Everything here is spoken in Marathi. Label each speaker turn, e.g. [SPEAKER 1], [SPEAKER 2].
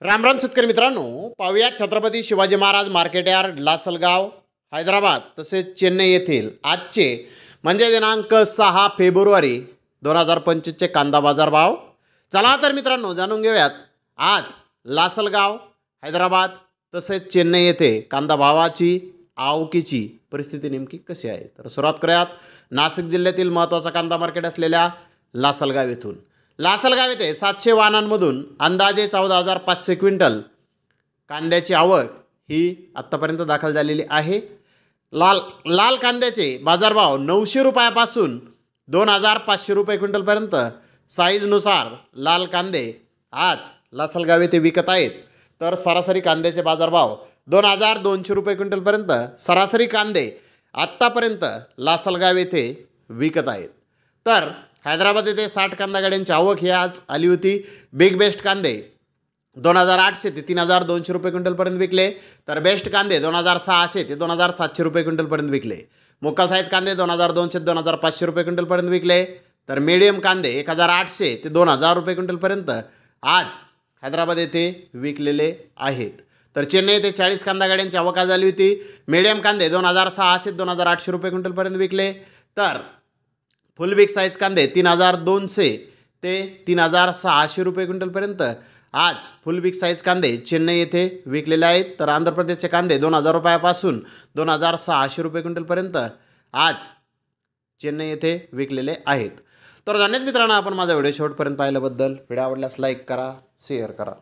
[SPEAKER 1] राम राम शेतकरी मित्रांनो, पाहूया छत्रपती शिवाजी महाराज मार्केट यार्ड लासलगाव हैदराबाद तसेच चेन्नई येथील आजचे म्हणजे दिनांक 6 फेब्रुवारी 2025चे कांदा बाजार भाव. चला तर मित्रांनो जाणून घेऊयात आज लासलगाव हैदराबाद तसेच चेन्नई येथे कांदा भावाची आवकीची परिस्थिती नेमकी कशी आहे. तर सुरुवात करूयात नाशिक जिल्ह्यातील महत्त्वाचा कांदा मार्केट असलेल्या लासलगाव येथून. लासलगाव येथे 700 वाहनांमधून अंदाजे 14,500 क्विंटल कांद्याची आवक ही आत्तापर्यंत दाखल झालेली आहे. लाल कांद्याचे बाजारभाव 900 रुपयापासून 2,500 रुपये क्विंटलपर्यंत साईजनुसार लाल कांदे आज लासलगाव येथे विकत आहेत. तर सरासरी कांद्याचे बाजारभाव 2,200 रुपये क्विंटलपर्यंत सरासरी कांदे आत्तापर्यंत लासलगाव येथे विकत आहेत. तर हैदराबाद येथे 60 कांदा गाड्यांची आवक ही आज आली होती. बिग बेस्ट कांदे 2,800 ते 3,200 रुपये क्विंटलपर्यंत विकले. तर बेस्ट कांदे 2,600 ते 2,700 रुपये क्विंटलपर्यंत विकले. मोकल साईज कांदे 2,200 ते 2,500 रुपये क्विंटलपर्यंत विकले. तर मीडियम कांदे 1,800 ते 2,000 रुपये क्विंटलपर्यंत आज हैदराबाद येथे विकलेले आहेत. तर चेन्नई येथे 40 कांदा गाड्यांची आवक आज आली होती. मीडियम कांदे 2,600 ते 2,800 रुपये क्विंटलपर्यंत विकले. तर फुल बिग साईज कांदे 3,200 ते 3,600 रुपये क्विंटलपर्यंत आज फुल बिग साईज कांदे चेन्नई येथे विकलेले आहेत. तर आंध्र प्रदेशचे कांदे 2,000 रुपयापासून 2,600 रुपये क्विंटलपर्यंत आज चेन्नई येथे विकलेले आहेत. तर धन्यवाद मित्रांनो, आपण माझा व्हिडिओ शेवटपर्यंत पाहिल्याबद्दल. व्हिडिओ आवडल्यास लाईक करा, शेअर करा.